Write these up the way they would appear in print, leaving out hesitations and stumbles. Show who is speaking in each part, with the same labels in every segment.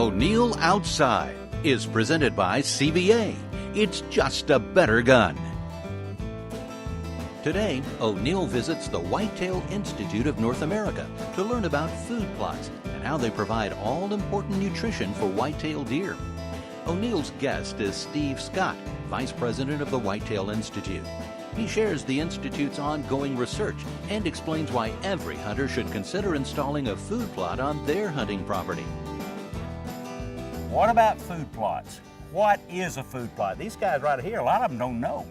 Speaker 1: O'Neill Outside is presented by CVA. It's just a better gun. Today, O'Neill visits the Whitetail Institute of North America to learn about food plots and how they provide all-important nutrition for whitetail deer. O'Neill's guest is Steve Scott, Vice President of the Whitetail Institute. He shares the Institute's ongoing research and explains why every hunter should consider installing a food plot on their hunting property.
Speaker 2: What about food plots? What is a food plot? These guys right here, a lot of them don't know.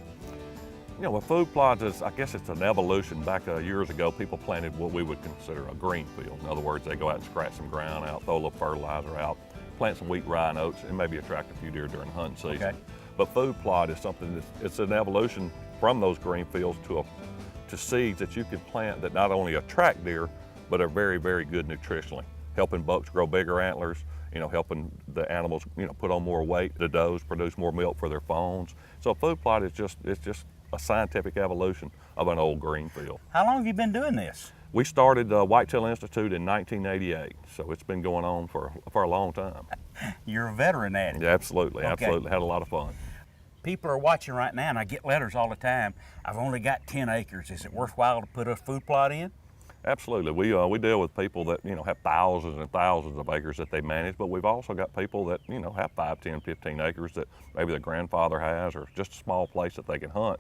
Speaker 3: You know, a food plot is, I guess it's an evolution. Back years ago, people planted what we would consider a green field. In other words, they go out and scratch some ground out, throw a little fertilizer out, plant some wheat, rye, and oats, and maybe attract a few deer during hunting season. Okay. But food plot is something it's an evolution from those green fields to seeds that you can plant that not only attract deer, but are very, very good nutritionally, helping bucks grow bigger antlers, you know, helping the animals, you know, put on more weight, the does produce more milk for their fawns. So a food plot is just a scientific evolution of an old green field.
Speaker 2: How long have you been doing this?
Speaker 3: We started the Whitetail Institute in 1988, so it's been going on for a long time.
Speaker 2: You're a veteran at it.
Speaker 3: Yeah, absolutely,
Speaker 2: okay.
Speaker 3: Absolutely, had a lot of fun.
Speaker 2: People are watching right now, and I get letters all the time. I've only got 10 acres. Is it worthwhile to put a food plot in?
Speaker 3: Absolutely. We deal with people that, you know, have thousands and thousands of acres that they manage, but we've also got people that, you know, have 5, 10, 15 acres that maybe their grandfather has, or just a small place that they can hunt.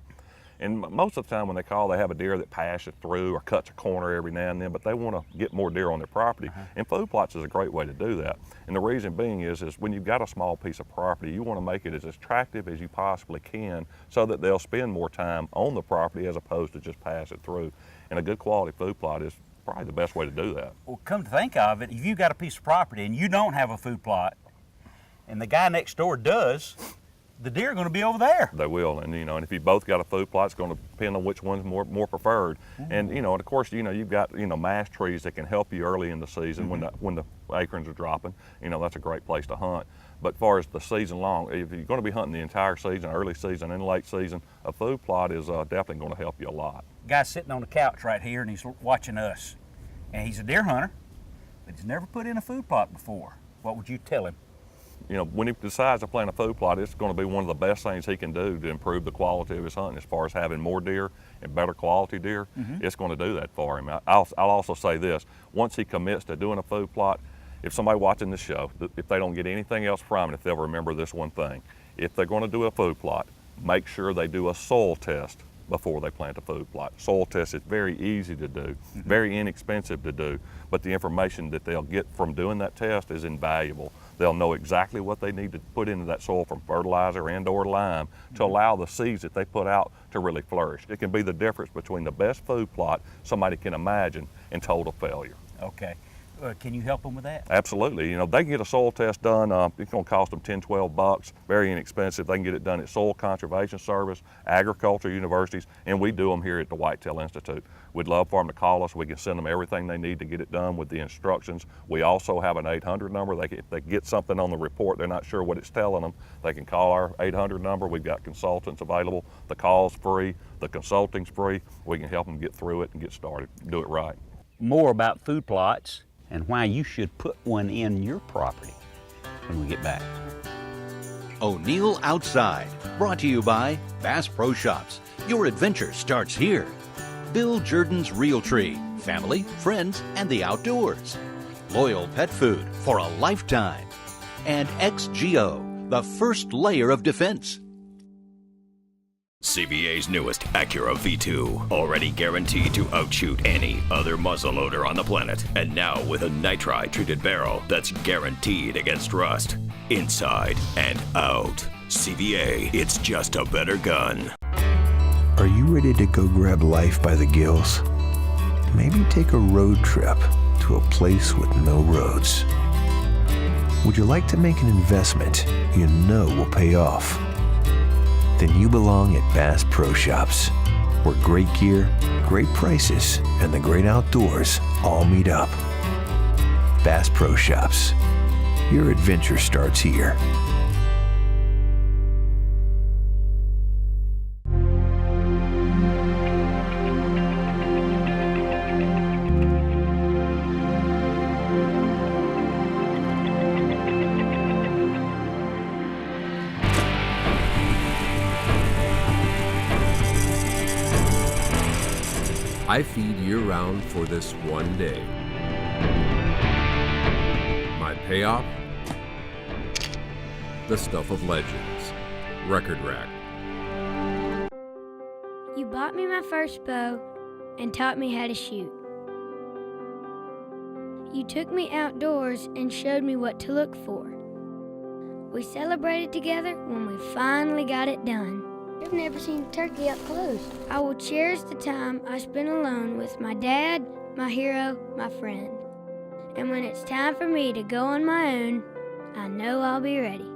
Speaker 3: And most of the time when they call, they have a deer that passes through or cuts a corner every now and then, but they want to get more deer on their property. And food plots is a great way to do that. And the reason being is when you've got a small piece of property, you want to make it as attractive as you possibly can so that they'll spend more time on the property as opposed to just pass it through. And a good quality food plot is probably the best way to do that.
Speaker 2: Well, come to think of it, if you've got a piece of property and you don't have a food plot, and the guy next door does, the deer are going to be over there.
Speaker 3: They will, and you know, and if you both got a food plot, it's going to depend on which one's more preferred. And you know, and of course, you know, you've got, you know, mash trees that can help you early in the season when the acorns are dropping. You know, that's a great place to hunt. But as far as the season long, if you're going to be hunting the entire season, early season and late season, a food plot is definitely going to help you a lot.
Speaker 2: Guy's sitting on the couch right here, and he's watching us, and he's a deer hunter, but he's never put in a food plot before. What would you tell him?
Speaker 3: You know, when he decides to plant a food plot, it's going to be one of the best things he can do to improve the quality of his hunting. As far as having more deer and better quality deer, it's going to do that for him. I'll also say this, once he commits to doing a food plot, if somebody watching this show, if they don't get anything else from it, if they'll remember this one thing, if they're going to do a food plot, make sure they do a soil test before they plant a food plot. Soil test is very easy to do, very inexpensive to do, but the information that they'll get from doing that test is invaluable. They'll know exactly what they need to put into that soil from fertilizer and or lime to allow the seeds that they put out to really flourish. It can be the difference between the best food plot somebody can imagine and total failure.
Speaker 2: Okay. Can you help them with that?
Speaker 3: Absolutely. You know, they can get a soil test done. It's going to cost them $10, $12, very inexpensive. They can get it done at Soil Conservation Service, agriculture universities, and we do them here at the Whitetail Institute. We'd love for them to call us. We can send them everything they need to get it done with the instructions. We also have an 800 number. If they get something on the report, they're not sure what it's telling them, they can call our 800 number. We've got consultants available. The call's free, the consulting's free. We can help them get through it and get started, do it right.
Speaker 2: More about food plots and why you should put one in your property when we get back.
Speaker 1: O'Neill Outside, brought to you by Bass Pro Shops. Your adventure starts here. Bill Jordan's REALTREE, family, friends, and the outdoors. Loyal pet food for a lifetime. And XGO, the first layer of defense.
Speaker 4: CVA's newest Acura V2, already guaranteed to outshoot any other muzzleloader on the planet. And now with a nitride-treated barrel that's guaranteed against rust, inside and out. CVA, it's just a better gun.
Speaker 5: Are you ready to go grab life by the gills? Maybe take a road trip to a place with no roads. Would you like to make an investment you know will pay off? Then you belong at Bass Pro Shops, where great gear, great prices, and the great outdoors all meet up. Bass Pro Shops. Your adventure starts here.
Speaker 6: I feed year-round for this one day. My payoff? The stuff of legends. Record rack.
Speaker 7: You bought me my first bow and taught me how to shoot. You took me outdoors and showed me what to look for. We celebrated together when we finally got it done.
Speaker 8: I've never seen a turkey up close.
Speaker 7: I will cherish the time I spent alone with my dad, my hero, my friend. And when it's time for me to go on my own, I know I'll be ready.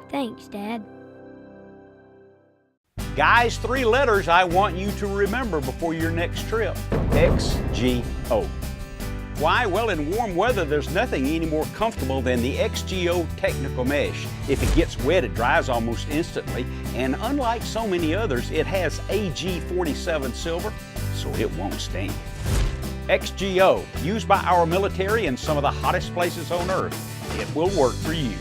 Speaker 7: Thanks, Dad.
Speaker 2: Guys, 3 letters I want you to remember before your next trip. XGO. Why? Well, in warm weather, there's nothing any more comfortable than the XGO technical mesh. If it gets wet, it dries almost instantly, and unlike so many others, it has AG47 silver, so it won't stain. XGO, used by our military in some of the hottest places on earth. It will work for you.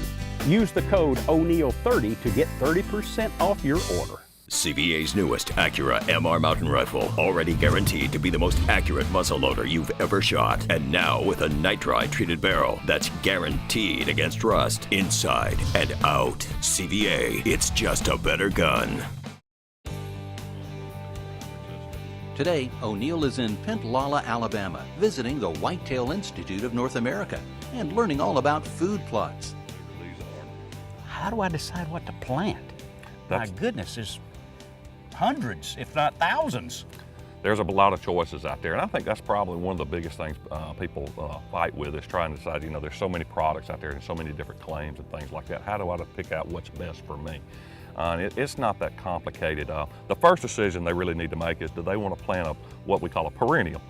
Speaker 2: Use the code O'Neill30 to get 30% off your order.
Speaker 4: CVA's newest Acura MR mountain rifle, already guaranteed to be the most accurate muzzleloader you've ever shot. And now with a nitrile treated barrel that's guaranteed against rust, inside and out. CVA, it's just a better gun.
Speaker 1: Today, O'Neill is in Pentlala, Alabama, visiting the Whitetail Institute of North America and learning all about food plots.
Speaker 2: How do I decide what to plant? My goodness, there's hundreds, if not thousands.
Speaker 3: There's a lot of choices out there, and I think that's probably one of the biggest things people fight with is trying to decide, you know, there's so many products out there and so many different claims and things like that. How do I pick out what's best for me? It's not that complicated. The first decision they really need to make is, do they want to plant what we call a perennial,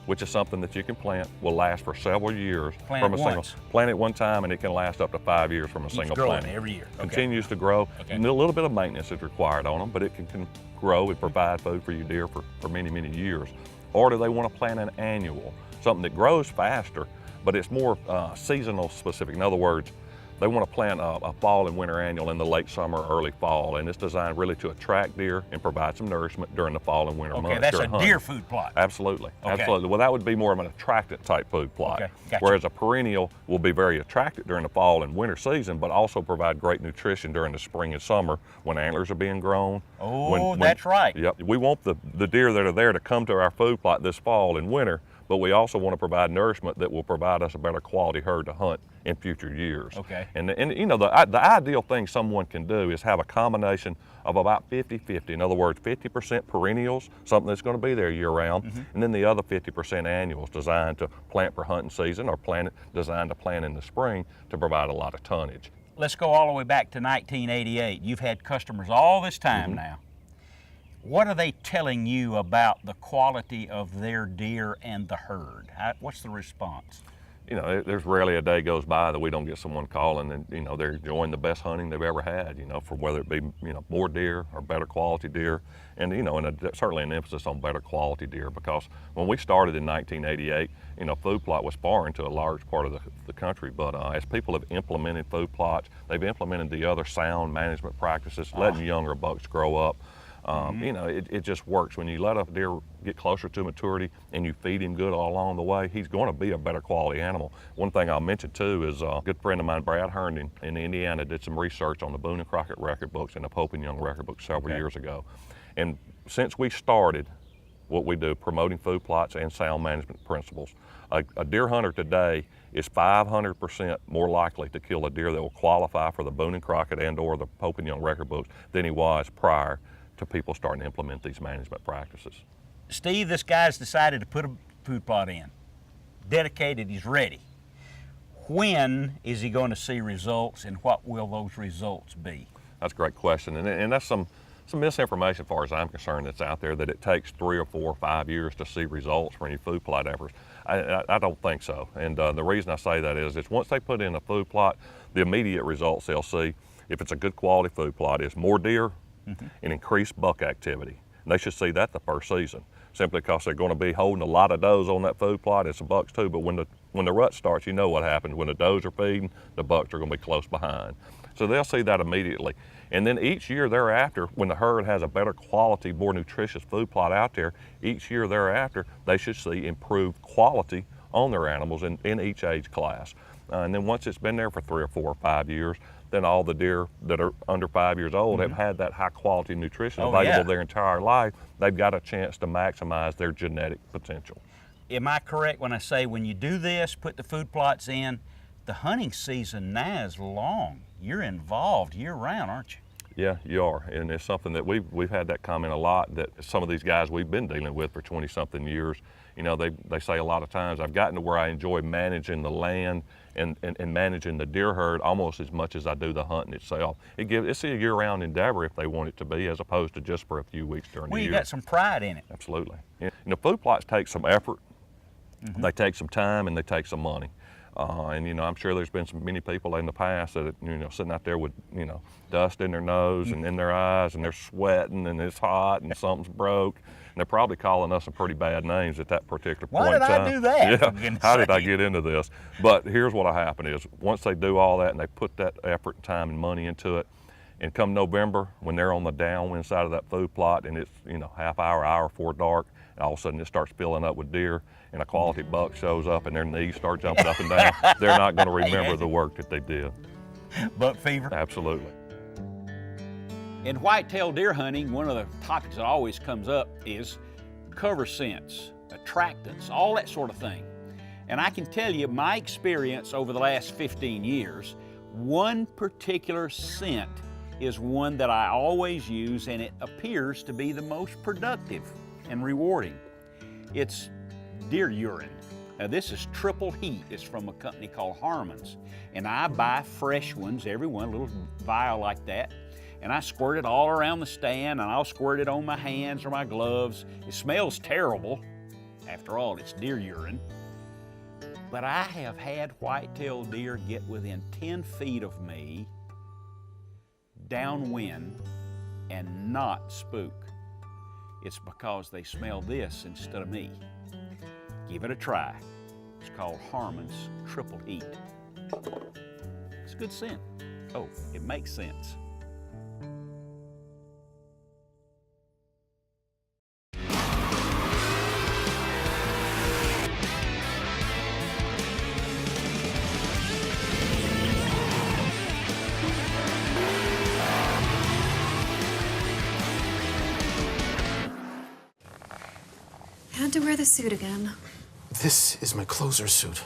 Speaker 3: which is something that you can plant, will last for several years from a single. Plant it one time and it can last up to 5 years from a single planting.
Speaker 2: Every year. Okay.
Speaker 3: Continues to grow.
Speaker 2: Okay.
Speaker 3: And a little bit of maintenance is required on them, but it can grow and provide food for your deer for many, many years. Or do they want to plant an annual, something that grows faster, but it's more seasonal specific. In other words, they want to plant a fall and winter annual in the late summer, early fall, and it's designed really to attract deer and provide some nourishment during the fall and winter months.
Speaker 2: Okay, that's a
Speaker 3: hunting.
Speaker 2: deer food plot.
Speaker 3: Absolutely,
Speaker 2: Okay.
Speaker 3: absolutely. Well, that would be more of an attractant type food plot.
Speaker 2: Okay, gotcha.
Speaker 3: Whereas a perennial will be very attractive during the fall and winter season, but also provide great nutrition during the spring and summer when antlers are being grown.
Speaker 2: Oh, that's right.
Speaker 3: Yep. We want the deer that are there to come to our food plot this fall and winter, but we also want to provide nourishment that will provide us a better quality herd to hunt in future years.
Speaker 2: Okay.
Speaker 3: And you know, the ideal thing someone can do is have a combination of about 50-50. In other words, 50% perennials, something that's going to be there year round, and then the other 50% annuals designed to plant for hunting season or designed to plant in the spring to provide a lot of tonnage.
Speaker 2: Let's go all the way back to 1988. You've had customers all this time now. What are they telling you about the quality of their deer and the herd? What's the response?
Speaker 3: You know, there's rarely a day goes by that we don't get someone calling and, you know, they're enjoying the best hunting they've ever had, you know, for whether it be, you know, more deer or better quality deer. And, you know, certainly an emphasis on better quality deer, because when we started in 1988, you know, food plot was foreign to a large part of the country. But as people have implemented food plots, they've implemented the other sound management practices, letting younger bucks grow up. You know, it just works. When you let a deer get closer to maturity and you feed him good all along the way, he's going to be a better quality animal. One thing I'll mention too is a good friend of mine, Brad Herndon in Indiana, did some research on the Boone and Crockett record books and the Pope and Young record books several years ago. And since we started what we do, promoting food plots and sound management principles, a deer hunter today is 500% more likely to kill a deer that will qualify for the Boone and Crockett and or the Pope and Young record books than he was prior to people starting to implement these management practices.
Speaker 2: Steve, this guy's decided to put a food plot in. Dedicated, he's ready. When is he going to see results, and what will those results be?
Speaker 3: That's a great question, and that's some misinformation as far as I'm concerned that's out there, that it takes 3 or 4 or 5 years to see results from any food plot efforts. I don't think so, and the reason I say that is once they put in a food plot, the immediate results they'll see, if it's a good quality food plot, is more deer and increased buck activity. And they should see that the first season, simply because they're going to be holding a lot of does on that food plot and some bucks too. But when the when the rut starts, you know what happens. When the does are feeding, the bucks are going to be close behind. So they'll see that immediately. And then each year thereafter, when the herd has a better quality, more nutritious food plot out there, each year thereafter, they should see improved quality on their animals in each age class. And then once it's been there for 3 or 4 or 5 years, then all the deer that are under 5 years old have had that high quality nutrition available their entire life. They've got a chance to maximize their genetic potential.
Speaker 2: Am I correct when I say when you do this, put the food plots in, the hunting season now is long? You're involved year-round, aren't you?
Speaker 3: Yeah, you are, and it's something that we've had that comment a lot, that some of these guys we've been dealing with for 20-something years, you know, they say a lot of times, I've gotten to where I enjoy managing the land and managing the deer herd almost as much as I do the hunting itself. It's a year-round endeavor if they want it to be, as opposed to just for a few weeks during the year.
Speaker 2: Well, you got some pride in it.
Speaker 3: Absolutely. You know, food plots take some effort, they take some time, and they take some money. And you know, I'm sure there's been many people in the past that, you know, sitting out there with, you know, dust in their nose and in their eyes, and they're sweating and it's hot and something's broke, and they're probably calling us some pretty bad names at that particular point in time.
Speaker 2: Why did I do that?
Speaker 3: Yeah, how did I get into this? But here's what'll happen is, once they do all that and they put that effort, time, and money into it, and come November, when they're on the downwind side of that food plot and it's, you know, half hour before dark, and all of a sudden it starts filling up with deer, and a quality buck shows up and their knees start jumping up and down, they're not going to remember the work that they did.
Speaker 2: Buck fever?
Speaker 3: Absolutely.
Speaker 2: In whitetail deer hunting, one of the topics that always comes up is cover scents, attractants, all that sort of thing. And I can tell you my experience over the last 15 years, one particular scent is one that I always use, and it appears to be the most productive and rewarding. It's deer urine. Now this is triple heat. It's from a company called Harmon's. And I buy fresh ones, every one, a little vial like that. And I squirt it all around the stand, and I'll squirt it on my hands or my gloves. It smells terrible. After all, it's deer urine. But I have had whitetail deer get within 10 feet of me, downwind, and not spook. It's because they smell this instead of me. Give it a try. It's called Harmon's Triple Heat. It's a good scent. Oh, it makes sense.
Speaker 9: Had to wear the suit again.
Speaker 10: This is my closer suit.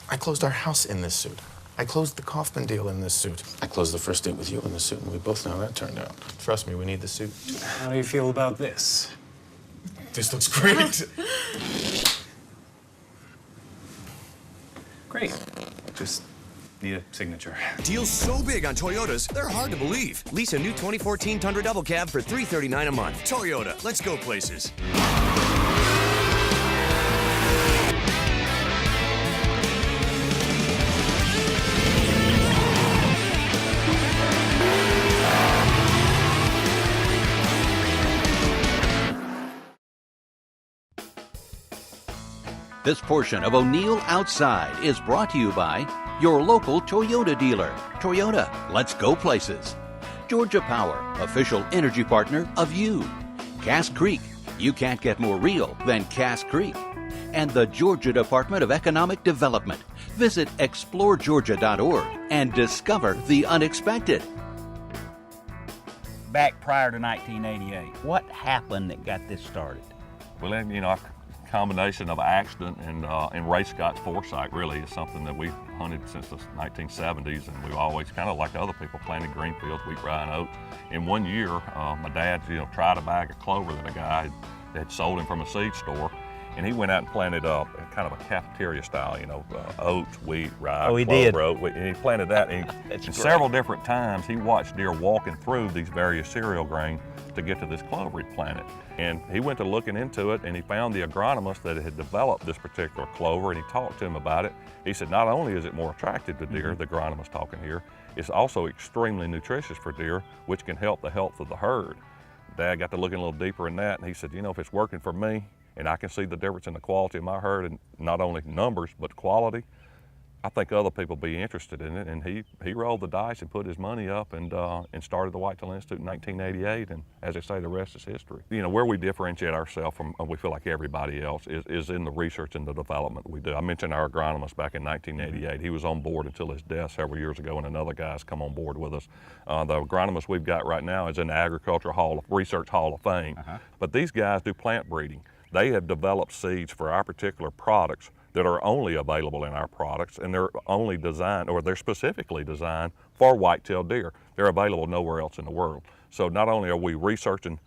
Speaker 10: I closed our house in this suit. I closed the Kaufman deal in this suit. I closed the first date with you in this suit, and we both know how that turned out. Trust me, we need the suit.
Speaker 11: How do you feel about this?
Speaker 10: This looks great.
Speaker 11: Great. Just need a signature.
Speaker 12: Deals so big on Toyotas, they're hard to believe. Lease a new 2014 Tundra Double Cab for $339 a month. Toyota, let's go places.
Speaker 1: This portion of O'Neill Outside is brought to you by your local Toyota dealer. Toyota, let's go places. Georgia Power, official energy partner of you. Cass Creek, you can't get more real than Cass Creek. And the Georgia Department of Economic Development. Visit exploregeorgia.org and discover the unexpected.
Speaker 2: Back prior to 1988, what happened that got this started?
Speaker 3: Well, you know, combination of accident and Ray Scott's foresight really is something that we've hunted since the 1970s, and we've always, kind of like other people, planted green fields, wheat, rye, and oats. In one year, my dad, you know, tried a bag of clover that a guy had sold him from a seed store, and he went out and planted kind of a cafeteria style, you know, oats, wheat, rye, clover, oat, and he planted that. And several different times he watched deer walking through these various cereal grains to get to this clover he planted. And he went to looking into it, and he found the agronomist that had developed this particular clover, and he talked to him about it. He said, not only is it more attractive to deer, the agronomist talking here, it's also extremely nutritious for deer, which can help the health of the herd. Dad got to looking a little deeper in that, and he said, you know, if it's working for me, and I can see the difference in the quality of my herd, and not only numbers, but quality, I think other people will be interested in it. And he rolled the dice and put his money up and started the Whitetail Institute in 1988. And as I say, the rest is history. You know, where we differentiate ourselves from, we feel like everybody else, is in the research and the development we do. I mentioned our agronomist back in 1988. He was on board until his death several years ago, and another guy's come on board with us. The agronomist we've got right now is in the Research Hall of Fame. But these guys do plant breeding. They have developed seeds for our particular products that are only available in our products, and they're only designed, or they're specifically designed for whitetail deer. They're available nowhere else in the world. So not only are we researching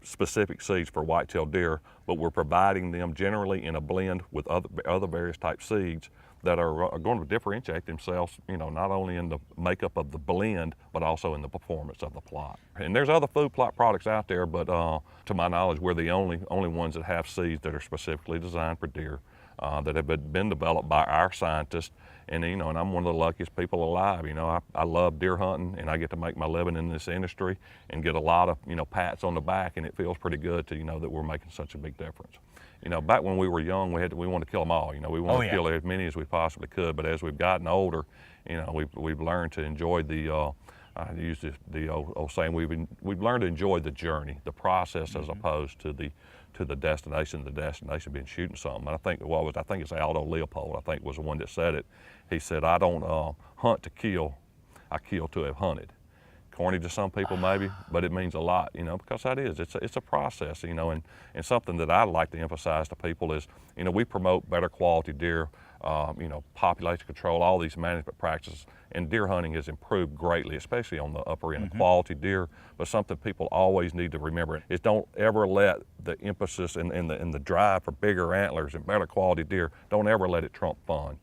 Speaker 3: specific seeds for whitetail deer, but we're providing them generally in a blend with other various type seeds that are going to differentiate themselves, you know, not only in the makeup of the blend, but also in the performance of the plot. And there's other food plot products out there, but to my knowledge, we're the only ones that have seeds that are specifically designed for deer. That have been developed by our scientists, and you know, and I'm one of the luckiest people alive. You know, I love deer hunting, and I get to make my living in this industry and get a lot of, you know, pats on the back, and it feels pretty good to, you know, that we're making such a big difference. You know, back when we were young, we wanted to kill them all. You know, we wanted to kill as many as we possibly could. But as we've gotten older, you know, we've learned to enjoy the. I use the old saying, we've learned to enjoy the journey, the process, as opposed to the destination. The destination being shooting something. And I think it's Aldo Leopold, I think, was the one that said it. He said, "I don't hunt to kill, I kill to have hunted." Corny to some people maybe, but it means a lot, you know, because that is, it's a process, you know, and something that I like to emphasize to people is, you know, we promote better quality deer, you know, population control, all these management practices, and deer hunting has improved greatly, especially on the upper end of quality deer. But something people always need to remember is don't ever let the emphasis and the drive for bigger antlers and better quality deer, don't ever let it trump fun.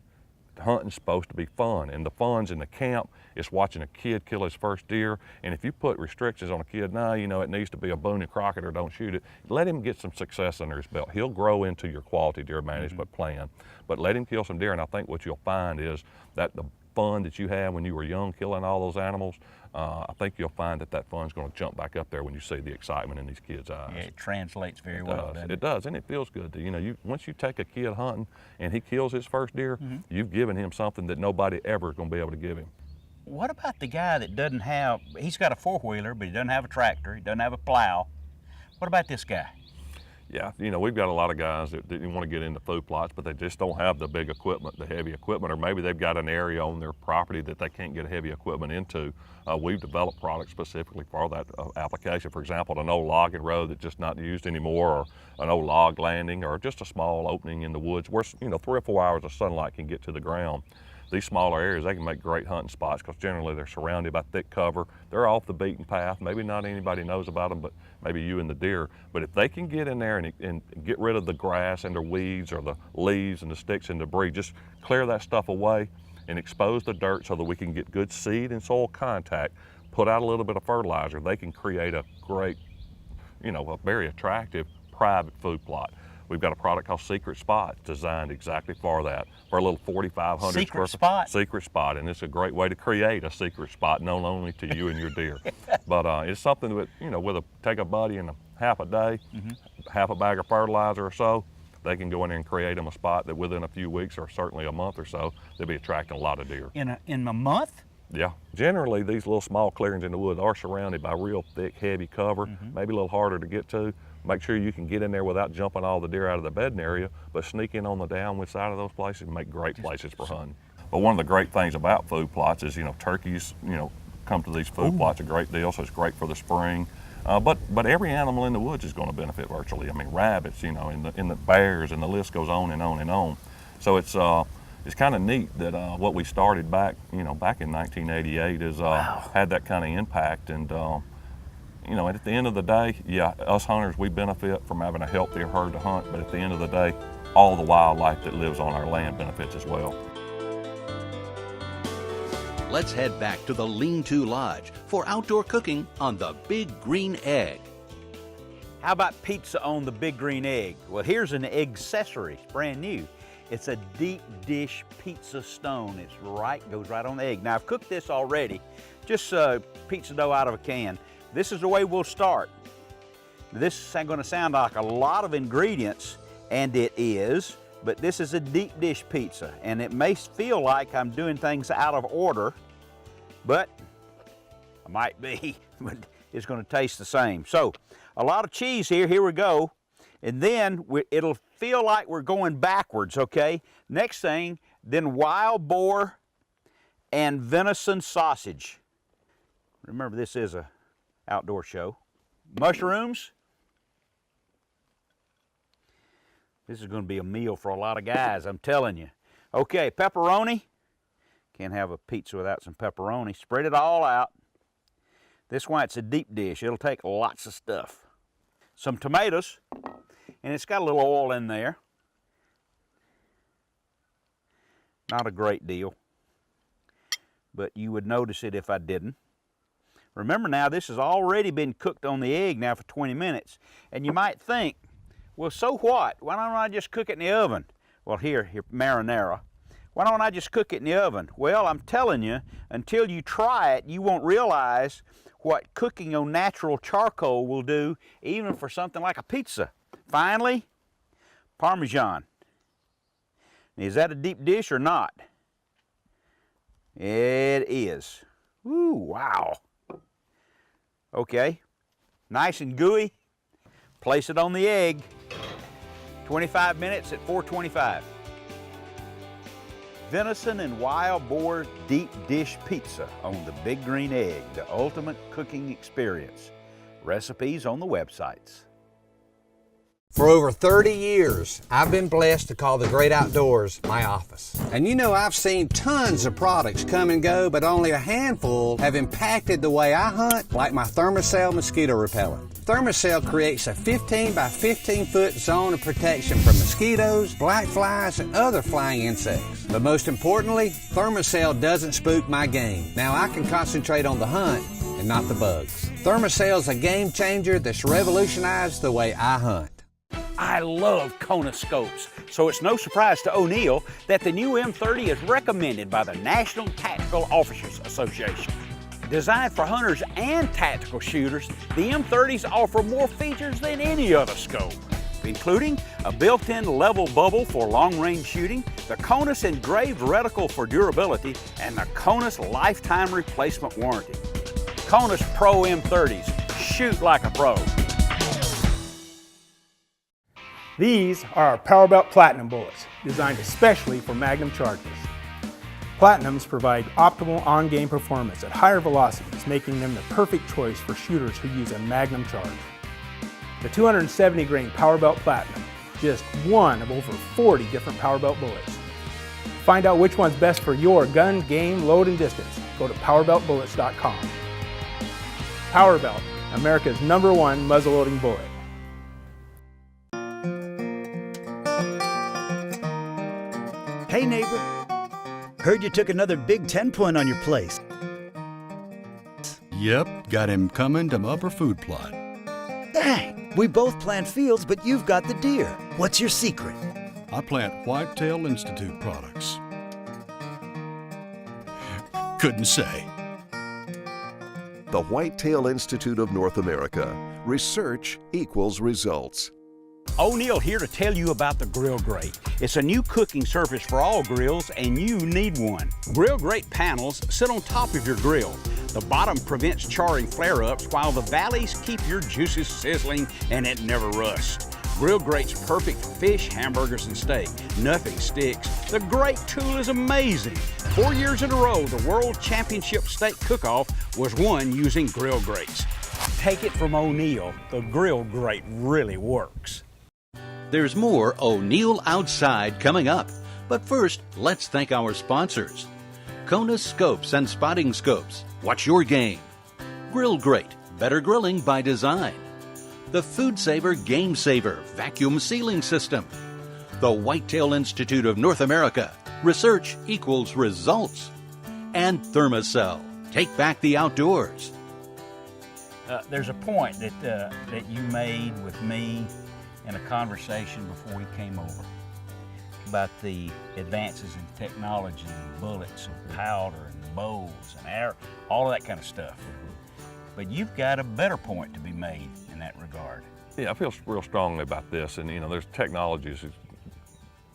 Speaker 3: Hunting's supposed to be fun, and the fun's in the camp. It's watching a kid kill his first deer, and if you put restrictions on a kid, now you know it needs to be a Boone and Crockett or don't shoot it. Let him get some success under his belt. He'll grow into your quality deer management plan, but let him kill some deer. And I think what you'll find is that the fun that you had when you were young killing all those animals, I think you'll find that fun's going to jump back up there when you see the excitement in these kids' eyes.
Speaker 2: Yeah, it translates very well, doesn't it?
Speaker 3: It does, and it feels good. You know, once you take a kid hunting and he kills his first deer, you've given him something that nobody ever is going to be able to give him.
Speaker 2: What about the guy that doesn't have, he's got a four-wheeler, but he doesn't have a tractor, he doesn't have a plow. What about this guy?
Speaker 3: Yeah, you know, we've got a lot of guys that want to get into food plots, but they just don't have the big equipment, the heavy equipment, or maybe they've got an area on their property that they can't get heavy equipment into. We've developed products specifically for that application. For example, an old logging road that's just not used anymore, or an old log landing, or just a small opening in the woods where, you know, 3 or 4 hours of sunlight can get to the ground. These smaller areas, they can make great hunting spots because generally they're surrounded by thick cover. They're off the beaten path. Maybe not anybody knows about them, but maybe you and the deer. But if they can get in there and get rid of the grass and the weeds or the leaves and the sticks and debris, just clear that stuff away and expose the dirt so that we can get good seed and soil contact, put out a little bit of fertilizer, they can create a great, you know, a very attractive private food plot. We've got a product called Secret Spot designed exactly for that, for a little 4,500
Speaker 2: Secret spot?
Speaker 3: Secret Spot, and it's a great way to create a secret spot known only to you and your deer. But it's something that, you know, take a buddy in half a day, half a bag of fertilizer or so, they can go in there and create them a spot that within a few weeks or certainly a month or so, they'll be attracting a lot of deer.
Speaker 2: In a month?
Speaker 3: Yeah. Generally, these little small clearings in the woods are surrounded by real thick, heavy cover, maybe a little harder to get to. Make sure you can get in there without jumping all the deer out of the bedding area, but sneak in on the downwind side of those places and make great places for hunting. But one of the great things about food plots is, you know, turkeys, you know, come to these food plots a great deal, so it's great for the spring. But every animal in the woods is going to benefit virtually. I mean, rabbits, you know, and the bears, and the list goes on and on and on. So it's kind of neat that what we started back in 1988 is had that kind of impact. And you know, at the end of the day, yeah, us hunters, we benefit from having a healthier herd to hunt, but at the end of the day, all the wildlife that lives on our land benefits as well.
Speaker 1: Let's head back to the Lean-To Lodge for outdoor cooking on the Big Green Egg.
Speaker 2: How about pizza on the Big Green Egg? Well, here's an egg-accessory. It's brand new. It's a deep dish pizza stone. Goes right on the egg. Now, I've cooked this already, just pizza dough out of a can. This is the way we'll start. This is going to sound like a lot of ingredients, and it is, but this is a deep dish pizza, and it may feel like I'm doing things out of order, but I might be, but it's going to taste the same. So, a lot of cheese here. Here we go. And then it'll feel like we're going backwards, okay? Next thing, then wild boar and venison sausage. Remember, this is a outdoor show. Mushrooms. This is going to be a meal for a lot of guys, I'm telling you. Okay, pepperoni. Can't have a pizza without some pepperoni. Spread it all out. This is why it's a deep dish. It'll take lots of stuff. Some tomatoes, and it's got a little oil in there. Not a great deal, but you would notice it if I didn't. Remember now, this has already been cooked on the egg now for 20 minutes, and you might think, well, so what? Why don't I just cook it in the oven? Well, here, marinara. Why don't I just cook it in the oven? Well, I'm telling you, until you try it, you won't realize what cooking on natural charcoal will do, even for something like a pizza. Finally, Parmesan. Is that a deep dish or not? It is. Ooh, wow. Okay, nice and gooey. Place it on the egg. 25 minutes at 425. Venison and wild boar deep dish pizza on the Big Green Egg, the ultimate cooking experience. Recipes on the websites.
Speaker 13: For over 30 years, I've been blessed to call the great outdoors my office. And you know, I've seen tons of products come and go, but only a handful have impacted the way I hunt, like my Thermacell mosquito repellent. Thermacell creates a 15 by 15 foot zone of protection from mosquitoes, black flies, and other flying insects. But most importantly, Thermacell doesn't spook my game. Now I can concentrate on the hunt and not the bugs. Thermacell's a game changer that's revolutionized the way I hunt.
Speaker 2: I love Kona scopes, so it's no surprise to O'Neill that the new M30 is recommended by the National Tactical Officers Association. Designed for hunters and tactical shooters, the M30s offer more features than any other scope, including a built-in level bubble for long-range shooting, the Konus engraved reticle for durability, and the Konus lifetime replacement warranty. Konus Pro M30s, shoot like a pro.
Speaker 14: These are our Powerbelt Platinum bullets, designed especially for Magnum charges. Platinums provide optimal on-game performance at higher velocities, making them the perfect choice for shooters who use a Magnum charge. The 270 grain Powerbelt Platinum, just one of over 40 different Powerbelt bullets. Find out which one's best for your gun, game, load, and distance. Go to PowerbeltBullets.com. Powerbelt, America's #1 muzzleloading bullet.
Speaker 15: Hey neighbor, heard you took another Big 10 point on your place.
Speaker 16: Yep, got him coming to my upper food plot.
Speaker 15: Dang, we both plant fields, but you've got the deer. What's your secret?
Speaker 16: I plant Whitetail Institute products. Couldn't say.
Speaker 17: The Whitetail Institute of North America. Research equals results.
Speaker 2: O'Neill here to tell you about the Grill Grate. It's a new cooking surface for all grills, and you need one. Grill Grate panels sit on top of your grill. The bottom prevents charring flare-ups, while the valleys keep your juices sizzling and it never rusts. Grill Grate's perfect for fish, hamburgers, and steak. Nothing sticks. The Grate tool is amazing. 4 years in a row, the World Championship Steak Cook-Off was won using Grill Grates. Take it from O'Neill, the Grill Grate really works.
Speaker 1: There's more O'Neill Outside coming up. But first, let's thank our sponsors. Kona Scopes and Spotting Scopes. What's your game? Grill Grate. Better grilling by design. The Food Saver Game Saver Vacuum Sealing System. The Whitetail Institute of North America. Research equals results. And Thermacell. Take back the outdoors.
Speaker 2: There's a point that you made with me in a conversation before we came over about the advances in technology and bullets and powder and bows and air, all of that kind of stuff. But you've got a better point to be made in that regard.
Speaker 3: Yeah, I feel real strongly about this, and there's technologies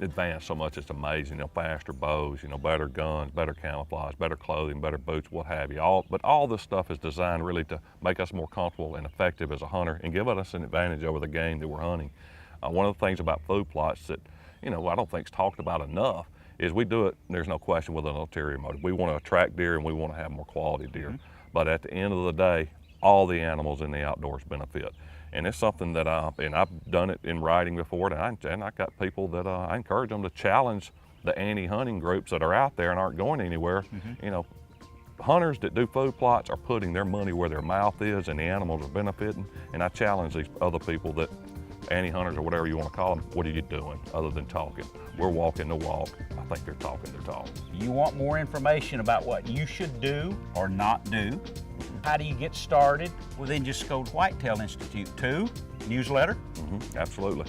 Speaker 3: advanced so much, it's amazing. Faster bows, better guns, better camouflage, better clothing, better boots, what have you. But all this stuff is designed really to make us more comfortable and effective as a hunter and give us an advantage over the game that we're hunting. One of the things about food plots that, I don't think is talked about enough is we do it, there's no question, with an ulterior motive. We want to attract deer and we want to have more quality deer. But at the end of the day, all the animals in the outdoors benefit. And it's something that and I've done it in writing before, and I got people that I encourage them to challenge the anti-hunting groups that are out there and aren't going anywhere. Hunters that do food plots are putting their money where their mouth is, and the animals are benefiting. And I challenge these other people that, anti-hunters or whatever you want to call them, what are you doing other than talking? We're walking the walk. I think they're talking their talk.
Speaker 2: You want more information about what you should do or not do? How do you get started? Well, then just go to Whitetail Institute. 2, newsletter.
Speaker 3: Absolutely.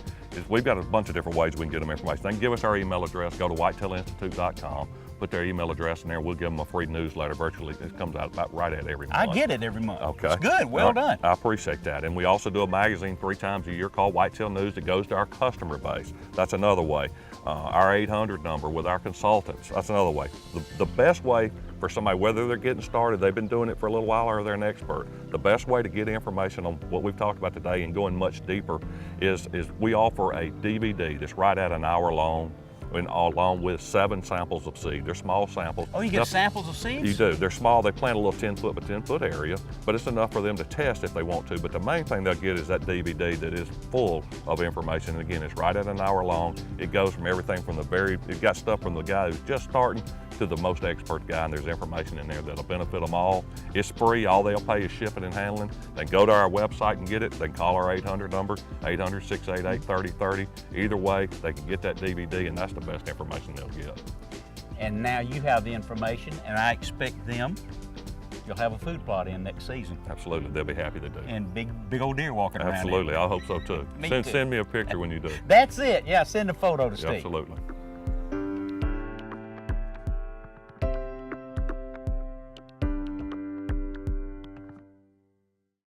Speaker 3: We've got a bunch of different ways we can get them information. They can give us our email address, go to whitetailinstitute.com, put their email address in there, we'll give them a free newsletter virtually. It comes out about right at every month.
Speaker 2: I get it every month.
Speaker 3: Okay.
Speaker 2: It's good, well done.
Speaker 3: I appreciate that. And we also do a magazine 3 times a year called Whitetail News that goes to our customer base. That's another way. Our 800 number with our consultants, that's another way. The best way for somebody, whether they're getting started, they've been doing it for a little while, or they're an expert, the best way to get information on what we've talked about today and going much deeper is we offer a DVD that's right at an hour long, and along with 7 samples of seed. They're small samples.
Speaker 2: Oh, you get samples of seeds?
Speaker 3: You do. They're small. They plant a little 10-foot by 10-foot area, but it's enough for them to test if they want to. But the main thing they'll get is that DVD that is full of information. And again, it's right at an hour long. It goes from everything from it got stuff from the guy who's just starting to the most expert guy, and there's information in there that'll benefit them all. It's free. All they'll pay is shipping and handling. They can go to our website and get it. They can call our 800 number, 800-688-3030. Either way, they can get that DVD, and that's the best information they'll get.
Speaker 2: And now you have the information, and I expect you'll have a food plot in next season.
Speaker 3: Absolutely, they'll be happy to do.
Speaker 2: And big old deer walking around.
Speaker 3: Absolutely, I hope so too. Send me a picture when you do.
Speaker 2: That's it, yeah, send a photo to Steve.
Speaker 3: Absolutely.